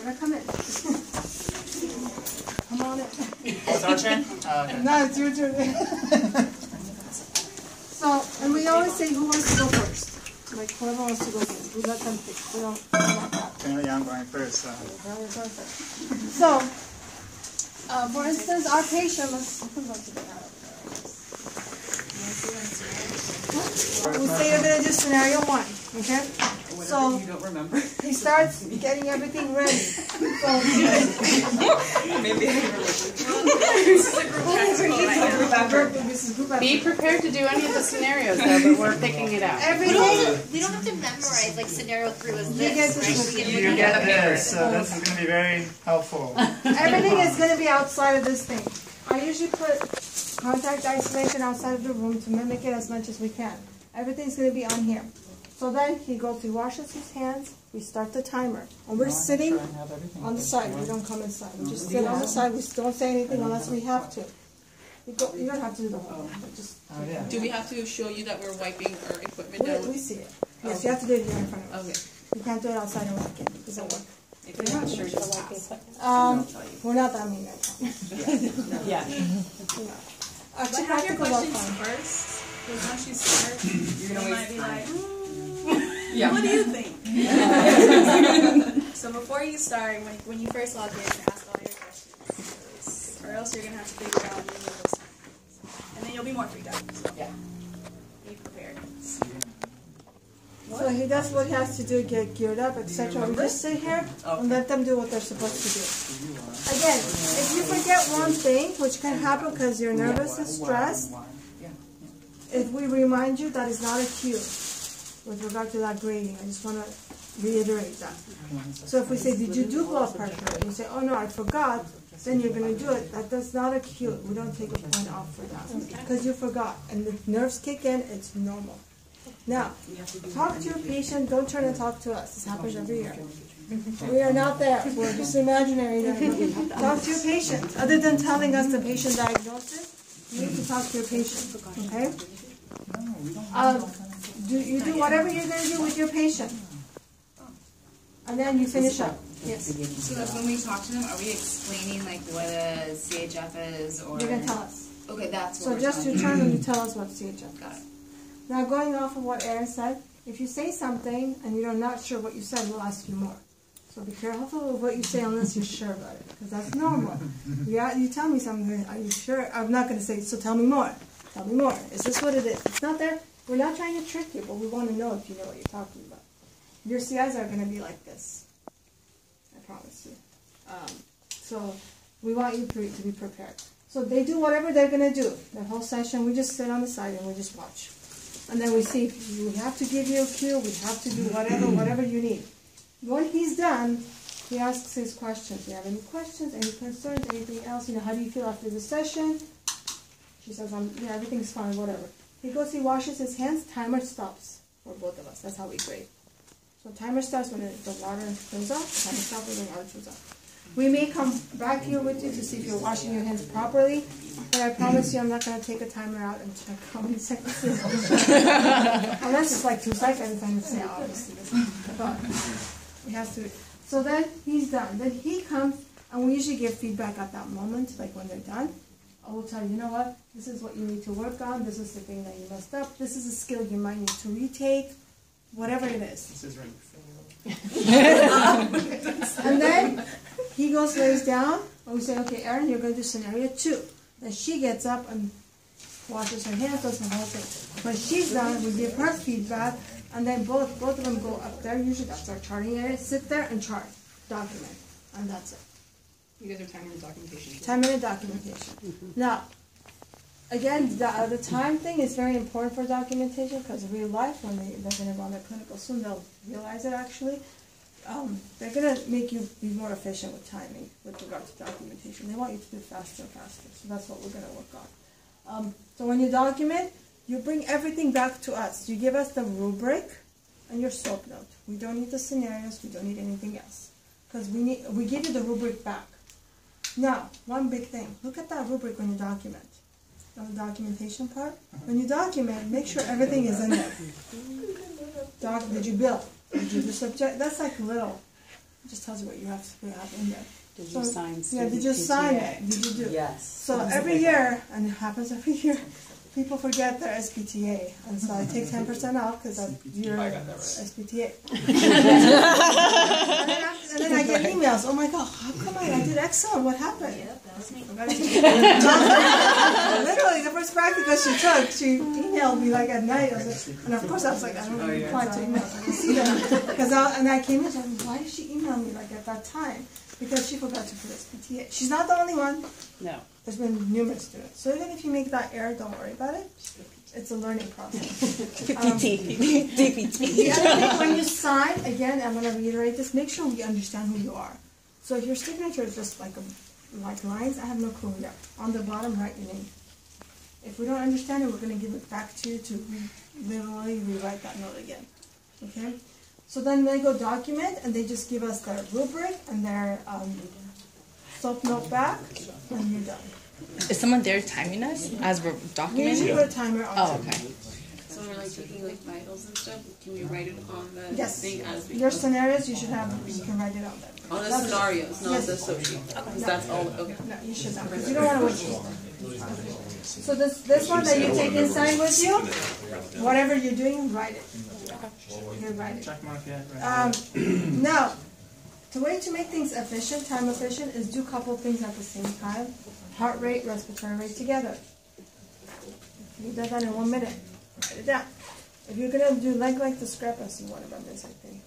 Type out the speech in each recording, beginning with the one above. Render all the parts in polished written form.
better come in. Come on in. It's our turn? Oh, okay. No, it's your turn. So, and we always say who wants to go first. Like whoever wants to go first. We let them pick. We don't want that. Apparently I'm going first, so. So, for instance, our patient, let's go to the we say you're going to do scenario 1, okay? So, you don't remember. he starts getting everything ready. So, Maybe Be prepared to do any of the scenarios, though, but we're picking it out. everything, We don't have to memorize, like, scenario 3 was You get this, this right? one. You get this, so this is going to be very helpful. everything is going to be outside of this thing. I usually put contact isolation outside of the room to mimic it as much as we can. Everything's going to be on here. So then he goes, he washes his hands, we start the timer. And we're sitting on the side, we don't come inside. We just sit on the side, we don't say anything unless we have to. You don't have to do the whole thing, but just... Do we have to show you that we're wiping our equipment We down? see it. Yes, you have to do it here in front of us. Okay. You can't do it outside and work it. It doesn't work. If you're not sure, just ask. We're not that mean, I promise. Yeah. Actually, But have your practical work questions fine. first, because once you start, You're you gonna might waste be like, time. Yeah. what do you think? So before you start, when you first log in, ask all your questions, or else you're gonna have to figure out any of those things, and then you'll be more freaked out. So Yeah. be prepared. So he does what he has to do, get geared up, etc. We just sit here and let them do what they're supposed to do. Again, if you forget one thing, which can happen because you're nervous and stressed, if we remind you, that is not a cue with regard to that grading. I just want to reiterate that. So if we say, did you do blood pressure? And you say, oh no, I forgot, then you're going to do it. That's not a cue. We don't take a point off for that because you forgot. And the nerves kick in, it's normal. Now, talk to your patient. Don't turn and talk to us. This happens every year. We are not there. We're just imaginary there. Talk to your patient. Other than telling us the patient diagnosis, you need to talk to your patient. Okay? You do whatever you're going to do with your patient. And then you finish up. Yes. So that when we talk to them, are we explaining like what a CHF is, or You're going to tell us. Okay, that's what So we're just telling you turn and you tell us what CHF is. Got it. Now going off of what Aaron said, if you say something and you're not sure what you said, we'll ask you more. So be careful with what you say unless you're sure about it, because that's normal. Yeah, you tell me something, are you sure? I'm not going to say, so tell me more. Tell me more. Is this what it is? It's not there. We're not trying to trick you, but we want to know if you know what you're talking about. Your CIs are going to be like this. I promise you. So we want you to be prepared. So they do whatever they're going to do. The whole session, we just sit on the side and we just watch. And then we see, we have to give you a cue, we have to do whatever you need. When he's done, he asks his questions. Do you have any questions, any concerns, anything else? How do you feel after the session? She says, yeah, everything's fine, whatever. He goes, he washes his hands, timer stops for both of us. That's how we grade. So timer starts when the water goes off, timer stops when the water goes off. We may come back here with you to see if you're washing your hands properly, but I promise you I'm not going to take a timer out and check how many seconds it is. Unless it's like 2 seconds, and say, obviously. But it has to be. So then he's done. Then he comes, and we usually give feedback at that moment, like when they're done. I will tell you, you know what, this is what you need to work on, this is the thing that you messed up, this is a skill you might need to retake, whatever it is. This is right. And then he goes, lays down, and we say, okay, Erin, you're going to do scenario 2. Then she gets up and washes her hands, does the whole thing. When she's done, we give her feedback, and then both of them go up there. Usually that's our charting area. Sit there and chart, document, and that's it. You guys are time and documentation. 10-minute documentation. Now, again, the time thing is very important for documentation because in real life, when they're going to run their clinical soon, they'll realize it actually. They're going to make you be more efficient with timing with regard to documentation. They want you to do faster and faster, so that's what we're going to work on. So when you document, you bring everything back to us. You give us the rubric and your SOAP note. We don't need the scenarios, we don't need anything else. Because we give you the rubric back. Now, one big thing, look at that rubric when you document. On the documentation part, when you document, make sure everything is in there. Did you bill? Did you do subject? That's like little. It just tells you what you have to have in there. Did So, you sign Yeah, did you student sign PTA? it? Did you do? Yes. So every year, and it happens every year, people forget their SPTA, and so I take 10% off because you're SPTA. and then I get emails. Oh my God, how come I did excellent? What happened? Yep, that was me. Literally, the first practical she took, she emailed me like at night. I was like, and of course I was like, I don't reply to emails. I didn't see them and I came in. So I was like, why did she email me like at that time? Because she forgot to put SPTA. She's not the only one. No. There's been numerous students. So even if you make that error, don't worry about it. It's a learning process. DPT. The other thing, when you sign, again, I'm going to reiterate this, make sure we understand who you are. So if your signature is just like lines, I have no clue who you are. On the bottom, write your name. If we don't understand it, we're going to give it back to you to literally rewrite that note again. Okay? So then they go document, and they just give us their rubric and their self note back, and you're done. Is someone there timing us as we're You documenting? usually put a timer on. Oh, okay. So when we're like taking like vitals and stuff, can we write it on the Yes. thing as we Your go? scenarios, you should have, you can write it on there. On the That's- scenarios, not Yes. the associate. Because that's all, okay. No, you should not, because you don't want to waste. So this one that you take inside with you, whatever you're doing, write it. You write it. Check mark, yeah. Right. Now, the way to make things efficient, time efficient, is do a couple of things at the same time. Heart rate, respiratory rate together. You did that in 1 minute. Write it down. If you're going to do leg length discrepancy, what about this, I think?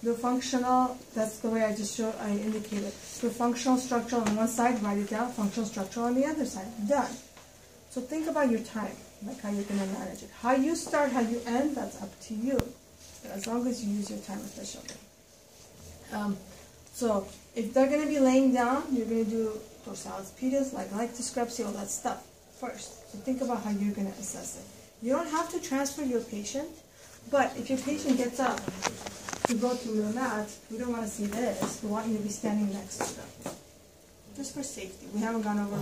Do functional, that's the way I just showed, I indicated. Do functional structural on one side, write it down, functional structural on the other side. Done. So think about your time, like how you're going to manage it. How you start, how you end, that's up to you. But as long as you use your time efficiently. So if they're going to be laying down, you're going to do dorsalis pedis, leg discrepancy, all that stuff first. So think about how you're going to assess it. You don't have to transfer your patient, but if your patient gets up to go to the mat, we don't want to see this. We want you to be standing next to them. Just for safety. We haven't gone over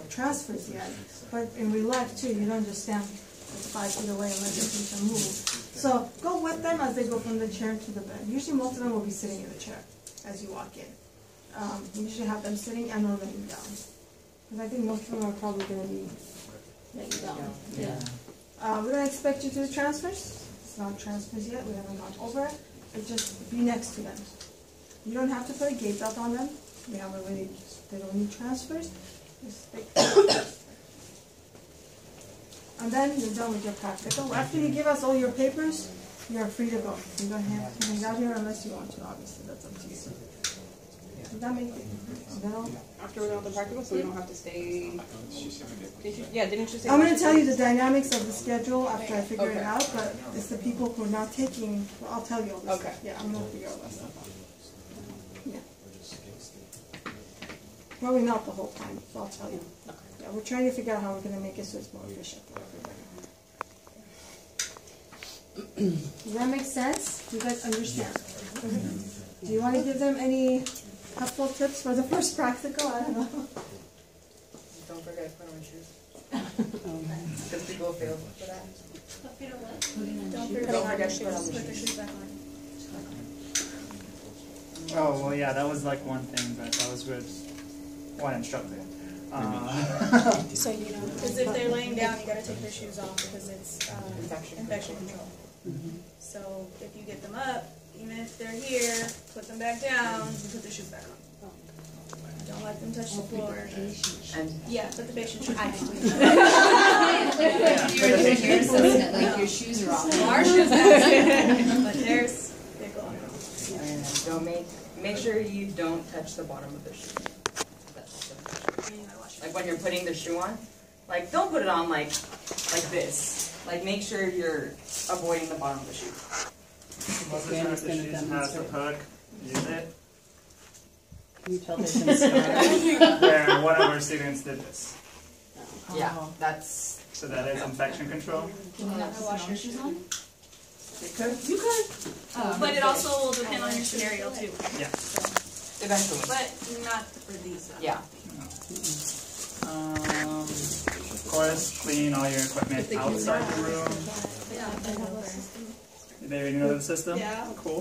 transfers yet, but in real life too, you don't just stand 5 feet away and let the patient move. So go with them as they go from the chair to the bed. Usually most of them will be sitting in the chair as you walk in. We usually have them sitting and or laying down. Because I think most of them are probably going to be laying down. Yeah. We don't expect you to do transfers. It's not transfers yet. We haven't gone over it. But just be next to them. You don't have to put a gait belt on them. We haven't really, they don't need transfers. Just take and then you're done with your practical. After you give us all your papers, you're free to go. You don't have to hang out here unless you want to, obviously. That's up to you. Does that make it? No? After we're done with the practical, so we don't have to stay. Didn't you say? I'm going to tell you the dynamics of the schedule after I figure it out, but it's the people who are not taking, well, I'll tell you all this stuff. Yeah, I'm going to figure all that stuff out. Yeah. Probably not the whole time, so I'll tell you. Yeah, we're trying to figure out how we're going to make it so it's more efficient for everybody. Does that make sense? Do you guys understand? Do you want to give them any helpful tips for the first practical? I don't know. Don't forget to put on shoes. Because people fail for that. Don't forget to put the shoes back on. Oh, well, yeah, that was like one thing, but that was with one instructor. So you know, because if they're laying down, you got to take their shoes off because it's infection control. So if you get them up, even if they're here, put them back down and put their shoes back on. Don't let them touch the floor. Yeah, put the patient shoes on. You're the care assistant, like your shoes are off. Our shoes back, but theirs, they go on. And don't make sure you don't touch the bottom of the shoe. Like when you're putting the shoe on, like don't put it on like this. Like make sure you're avoiding the bottom of the shoe. Most of the time, if the shoes has the hook, use it. Can you tell they can start? Where one of our students did this. Yeah, that's. So that is infection control. Can you not wash your shoes on? You could, but it also will depend on your scenario too. Yeah. Eventually. But not for these. Yeah. Of course, clean all your equipment outside the room. Yeah. They already know the system? Yeah. Cool.